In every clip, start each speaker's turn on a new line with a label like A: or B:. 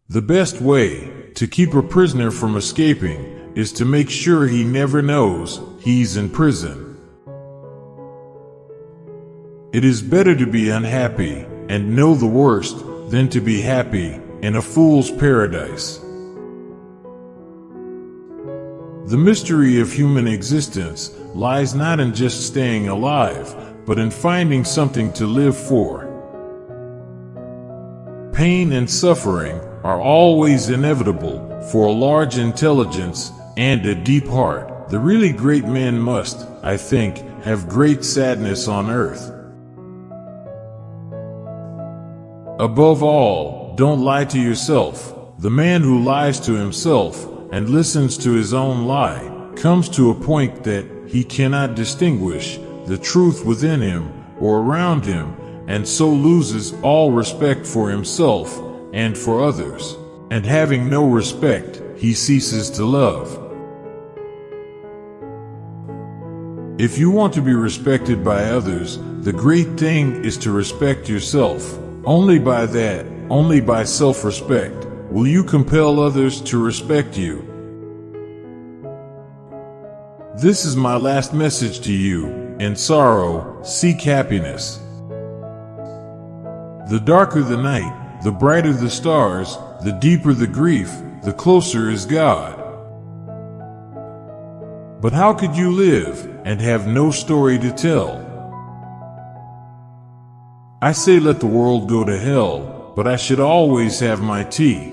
A: The best way to keep a prisoner from escaping is to make sure he never knows he's in prison. It is better to be unhappy and know the worst than to be happy in a fool's paradise. The mystery of human existence lies not in just staying alive, but in finding something to live for. Pain and suffering are always inevitable for a large intelligence and a deep heart. The really great men must, I think, have great sadness on earth. Above all, don't lie to yourself. The man who lies to himself and listens to his own lie comes to a point that he cannot distinguish the truth within him or around him, and so loses all respect for himself and for others. And having no respect, he ceases to love. If you want to be respected by others, the great thing is to respect yourself. Only by self-respect, will you compel others to respect you. This is my last message to you. In sorrow, seek happiness. The darker the night, the brighter the stars, the deeper the grief, the closer is God. But how could you live and have no story to tell? I say let the world go to hell, but I should always have my tea.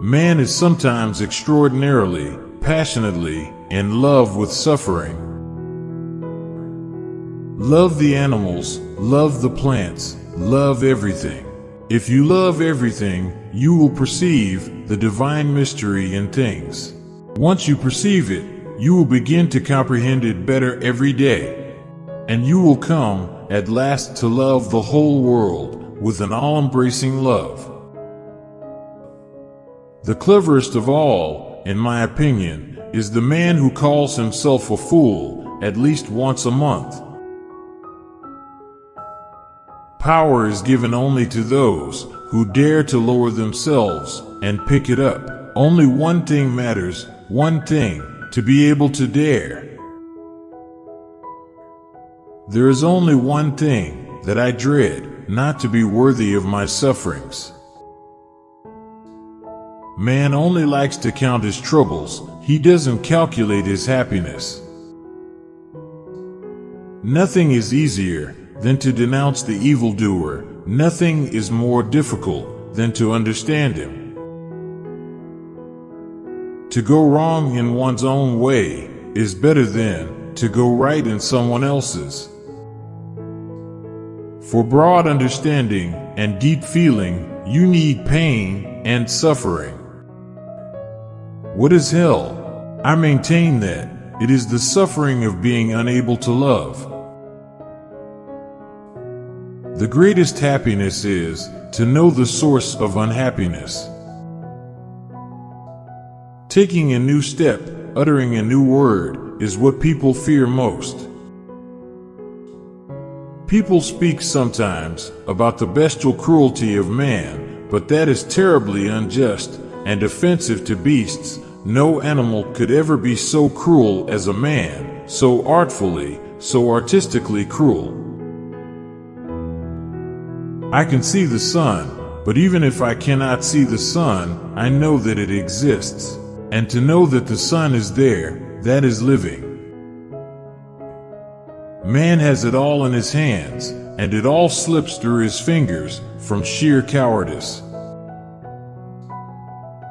A: Man is sometimes extraordinarily, passionately in love with suffering. Love the animals, love the plants, love everything. If you love everything, you will perceive the divine mystery in things. Once you perceive it, you will begin to comprehend it better every day, and you will come at last to love the whole world with an all-embracing love. The cleverest of all, in my opinion, is the man who calls himself a fool at least once a month. Power is given only to those who dare to lower themselves and pick it up. Only one thing matters, one thing, to be able to dare. There is only one thing that I dread, not to be worthy of my sufferings. Man only likes to count his troubles, he doesn't calculate his happiness. Nothing is easier than to denounce the evildoer, nothing is more difficult than to understand him. To go wrong in one's own way is better than to go right in someone else's. For broad understanding and deep feeling, you need pain and suffering. What is hell? I maintain that it is the suffering of being unable to love. The greatest happiness is to know the source of unhappiness. Taking a new step, uttering a new word, is what people fear most. People speak sometimes about the bestial cruelty of man, but that is terribly unjust and offensive to beasts. No animal could ever be so cruel as a man, so artfully, so artistically cruel. I can see the sun, but even if I cannot see the sun, I know that it exists. And to know that the sun is there, that is living. Man has it all in his hands, and it all slips through his fingers from sheer cowardice.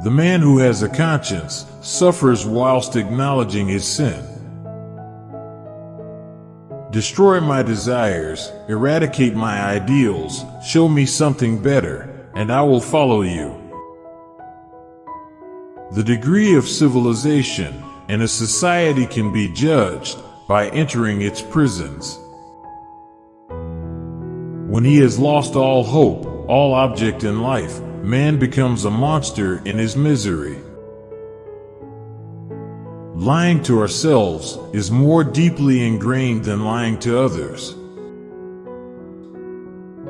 A: The man who has a conscience suffers whilst acknowledging his sin. Destroy my desires, eradicate my ideals, show me something better, and I will follow you. The degree of civilization in a society can be judged by entering its prisons. When he has lost all hope, all object in life, man becomes a monster in his misery. Lying to ourselves is more deeply ingrained than lying to others.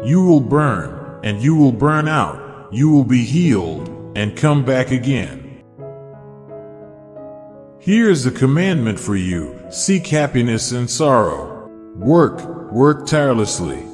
A: You will burn, and you will burn out, you will be healed and come back again. Here is a commandment for you: seek happiness and sorrow. Work tirelessly.